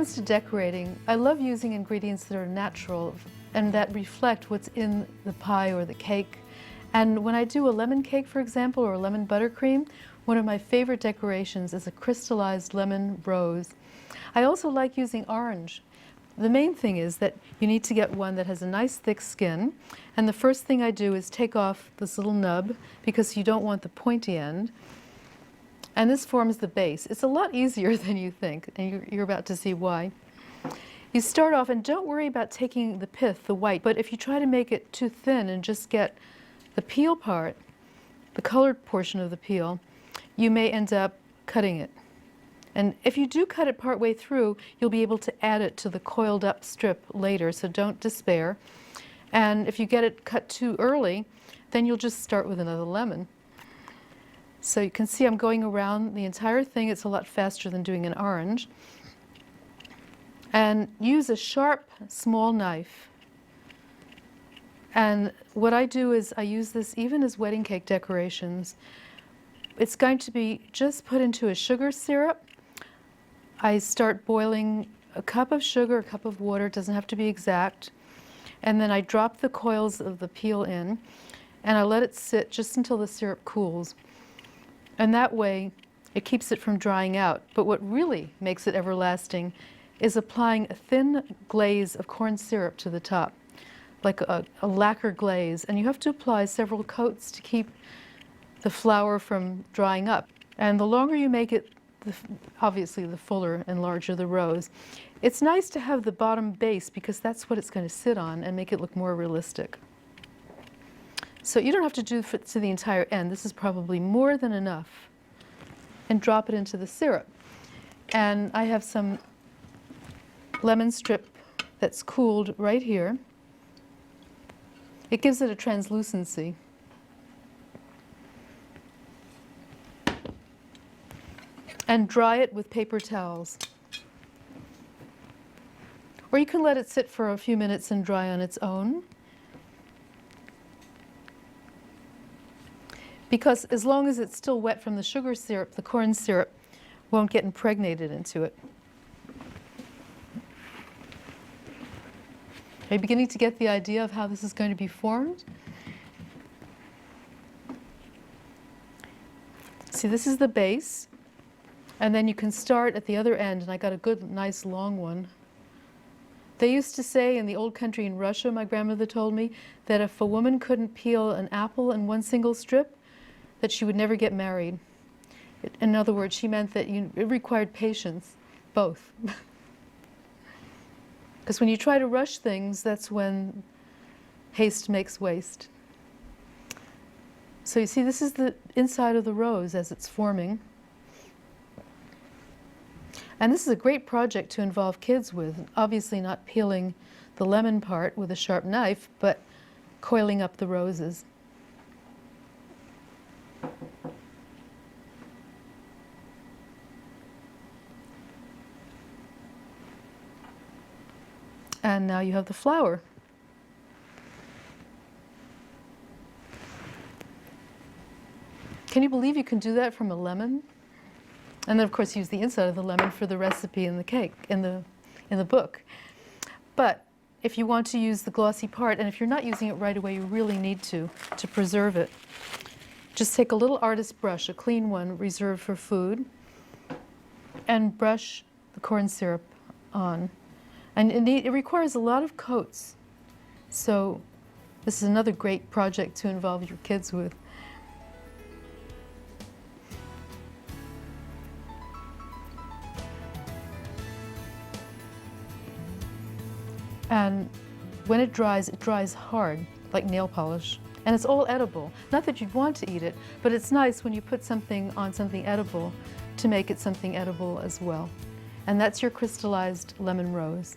comes to decorating, I love using ingredients that are natural and that reflect what's in the pie or the cake. And when I do a lemon cake, for example, or a lemon buttercream, one of my favorite decorations is a crystallized lemon rose. I also like using orange. The main thing is that you need to get one that has a nice thick skin, and the first thing I do is take off this little nub because you don't want the pointy end, and this forms the base. It's a lot easier than you think, and you're about to see why. You start off, and don't worry about taking the pith, the white, but if you try to make it too thin and just get the peel part, the colored portion of the peel, you may end up cutting it. And if you do cut it part way through, you'll be able to add it to the coiled up strip later, so don't despair. And if you get it cut too early, then you'll just start with another lemon. So you can see I'm going around the entire thing. It's a lot faster than doing an orange. And use a sharp, small knife. And what I do is I use this even as wedding cake decorations. It's going to be just put into a sugar syrup. I start boiling a cup of sugar, a cup of water, it doesn't have to be exact. And then I drop the coils of the peel in, and I let it sit just until the syrup cools. And that way, it keeps it from drying out. But what really makes it everlasting is applying a thin glaze of corn syrup to the top, like a lacquer glaze. And you have to apply several coats to keep the flour from drying up. And the longer you make it, obviously the fuller and larger the rose. It's nice to have the bottom base because that's what it's going to sit on and make it look more realistic. So you don't have to do it to the entire end. This is probably more than enough. And drop it into the syrup. And I have some lemon strip that's cooled right here. It gives it a translucency. And dry it with paper towels. Or you can let it sit for a few minutes and dry on its own. Because as long as it's still wet from the sugar syrup, the corn syrup won't get impregnated into it. Are you beginning to get the idea of how this is going to be formed? See, this is the base. And then you can start at the other end, and I got a good, nice long one. They used to say in the old country in Russia, my grandmother told me, that if a woman couldn't peel an apple in one single strip, that she would never get married. In other words, she meant that it required patience, both. Because when you try to rush things, that's when haste makes waste. So you see, this is the inside of the rose as it's forming. And this is a great project to involve kids with, obviously not peeling the lemon part with a sharp knife, but coiling up the roses. And now you have the flower. Can you believe you can do that from a lemon? And then, of course, use the inside of the lemon for the recipe in the cake, in the book. But if you want to use the glossy part, and if you're not using it right away, you really need to preserve it. Just take a little artist brush, a clean one reserved for food, and brush the corn syrup on. And it requires a lot of coats. So this is another great project to involve your kids with. And when it dries hard, like nail polish. And it's all edible. Not that you'd want to eat it, but it's nice when you put something on something edible to make it something edible as well. And that's your crystallized lemon rose.